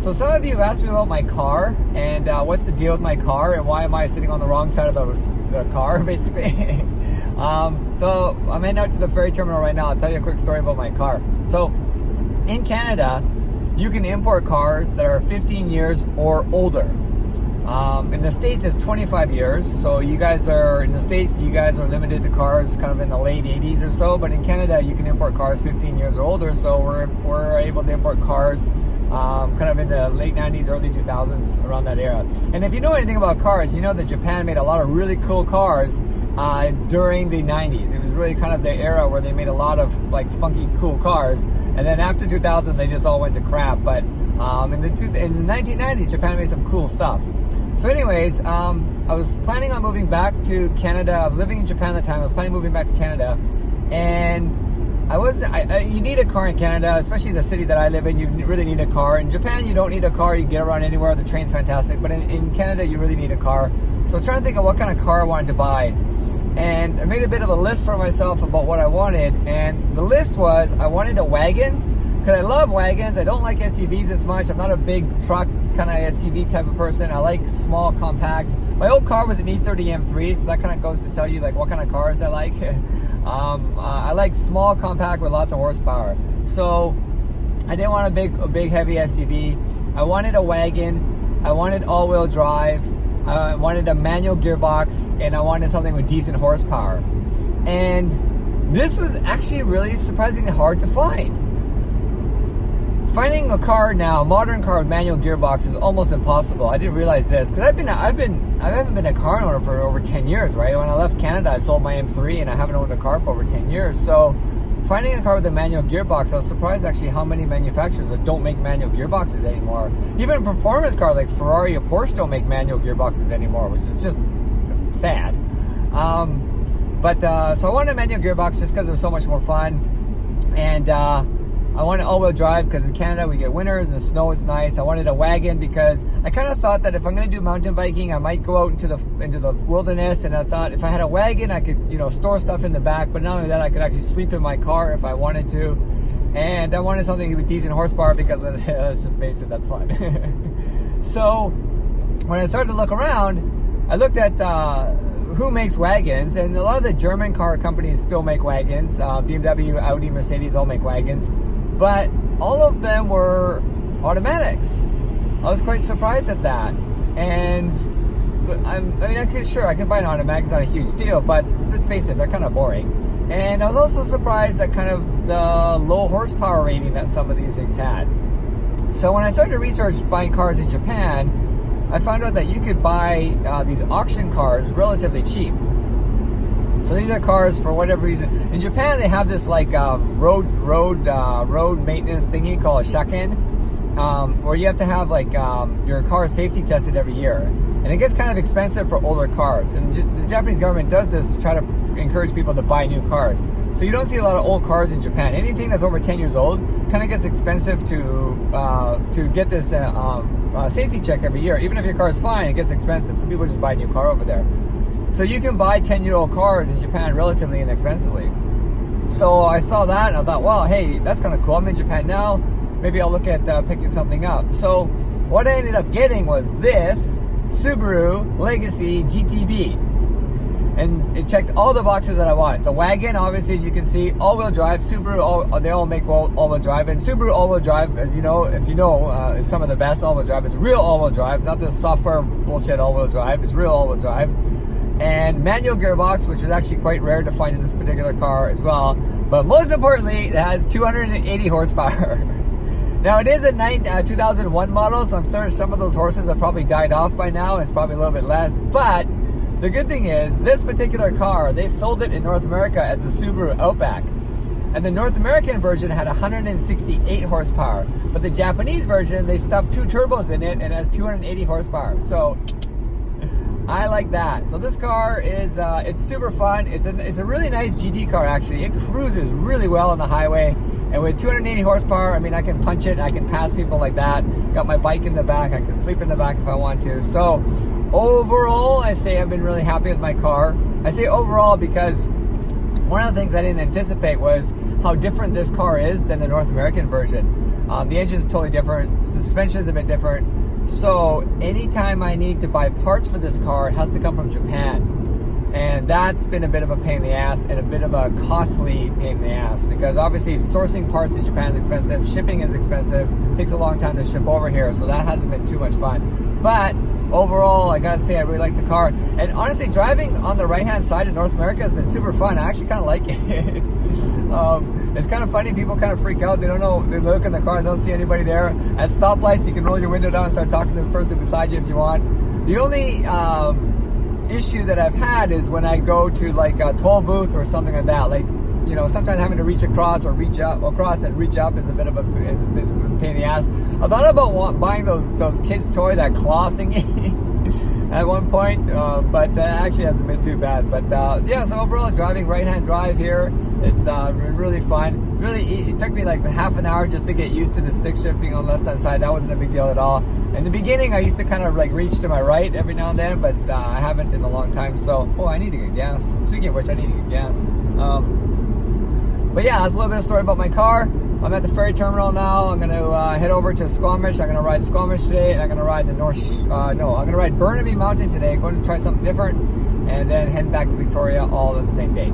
So some of you asked me about my car and what's the deal with my car and why am I sitting on the wrong side of the car, basically. So I'm heading out to the ferry terminal right now. I'll tell you a quick story about my car. So in Canada, you can import cars that are 15 years or older. In the States, it's 25 years. So you guys are, in the States, you guys are limited to cars kind of in the late 80s or so. But in Canada, you can import cars 15 years or older. So we're able to import cars kind of in the late 90s, early 2000s, around that era. And if you know anything about cars, you know that Japan made a lot of really cool cars during the 90s. It was really kind of the era where they made a lot of like funky, cool cars. And then after 2000, they just all went to crap. But in the 1990s, Japan made some cool stuff. So anyways, I was planning on moving back to Canada. I was living in Japan at the time. I was planning on moving back to Canada. And you need a car in Canada, especially the city that I live in. You really need a car. In Japan, you don't need a car. You can get around anywhere. The train's fantastic. But in Canada, you really need a car. So I was trying to think of what kind of car I wanted to buy. And I made a bit of a list for myself about what I wanted. And the list was, I wanted a wagon. Because I love wagons. I don't like SUVs as much. I'm not a big truck kind of SUV type of person. I like small, compact. My old car was an E30 M3, so that kind of goes to tell you like what kind of cars I like. I like small, compact with lots of horsepower. So I didn't want a big, heavy SUV. I wanted a wagon. I wanted all-wheel drive. I wanted a manual gearbox, and I wanted something with decent horsepower. And this was actually really surprisingly hard to find. Finding a car now, a modern car with manual gearbox, is almost impossible. I didn't realize this because I haven't been a car owner for over 10 years, right? When I left Canada, I sold my M3 and I haven't owned a car for over 10 years. So finding a car with a manual gearbox, I was surprised actually how many manufacturers that don't make manual gearboxes anymore. Even performance cars like Ferrari or Porsche don't make manual gearboxes anymore, which is just sad. So I wanted a manual gearbox just because it was so much more fun. And I wanted all-wheel drive because in Canada we get winter and the snow is nice. I wanted a wagon because I kind of thought that if I'm going to do mountain biking, I might go out into the wilderness. And I thought if I had a wagon, I could store stuff in the back. But not only that, I could actually sleep in my car if I wanted to. And I wanted something with decent horsepower because let's just face it, that's fun. So when I started to look around, I looked at who makes wagons, and a lot of the German car companies still make wagons. BMW, Audi, Mercedes all make wagons. But all of them were automatics. I was quite surprised at that. And I could buy an automatic, it's not a huge deal, but let's face it, they're kind of boring. And I was also surprised at kind of the low horsepower rating that some of these things had. So when I started to research buying cars in Japan, I found out that you could buy these auction cars relatively cheap. So these are cars for whatever reason. In Japan, they have this like road maintenance thingy called shaken, where you have to have like your car safety tested every year, and it gets kind of expensive for older cars. And the Japanese government does this to try to encourage people to buy new cars. So you don't see a lot of old cars in Japan. Anything that's over 10 years old kind of gets expensive to get this safety check every year. Even if your car is fine, it gets expensive. So people just buy a new car over there. So you can buy 10-year-old cars in Japan relatively inexpensively. So I saw that and I thought, well, hey, that's kind of cool. I'm in Japan now. Maybe I'll look at picking something up. So what I ended up getting was this Subaru Legacy GT-B. And it checked all the boxes that I wanted. It's a wagon, obviously, as you can see, all-wheel drive. Subaru, they all make all-wheel drive. And Subaru all-wheel drive, as you know, is some of the best all-wheel drive. It's real all-wheel drive, not this software bullshit all-wheel drive. It's real all-wheel drive. And manual gearbox, which is actually quite rare to find in this particular car as well. But most importantly, it has 280 horsepower. Now, it is a 2001 model, so I'm sure some of those horses have probably died off by now. It's probably a little bit less. But the good thing is, this particular car, they sold it in North America as a Subaru Outback. And the North American version had 168 horsepower. But the Japanese version, they stuffed 2 turbos in it and has 280 horsepower. So I like that. So this car is it's super fun. It's a really nice GT car, actually. It cruises really well on the highway. And with 280 horsepower, I mean, I can punch it. I can pass people like that. Got my bike in the back. I can sleep in the back if I want to. So overall, I say I've been really happy with my car. I say overall because one of the things I didn't anticipate was how different this car is than the North American version. The engine's totally different. Suspension's a bit different. So anytime I need to buy parts for this car, it has to come from Japan. And that's been a bit of a pain in the ass and a bit of a costly pain in the ass, because obviously sourcing parts in Japan is expensive, shipping is expensive, takes a long time to ship over here, so that hasn't been too much fun. But overall, I gotta say I really like the car. And honestly, driving on the right hand side of North America has been super fun. I actually kind of like it. It's kind of funny, people kind of freak out. They don't know, they look in the car, they don't see anybody there. At stoplights, you can roll your window down and start talking to the person beside you if you want. The only issue that I've had is when I go to like a toll booth or something like that. Like, you know, sometimes having to reach across or reach up, across and reach up is a bit of a pain in the ass. I thought about buying those kids' toy, that claw thingy, at one point, but actually hasn't been too bad. But yeah, so overall, driving right-hand drive here, it's really fun. It took me like half an hour just to get used to the stick shift being on the left-hand side. That wasn't a big deal at all. In the beginning, I used to kind of like reach to my right every now and then, but I haven't in a long time. So, oh, I need to get gas. Speaking of which, I need to get gas. But yeah, that's a little bit of story about my car. I'm at the ferry terminal now. I'm gonna head over to Squamish. I'm gonna ride Squamish today, and I'm gonna ride I'm gonna ride Burnaby Mountain today. Going to try something different, and then head back to Victoria all on the same day.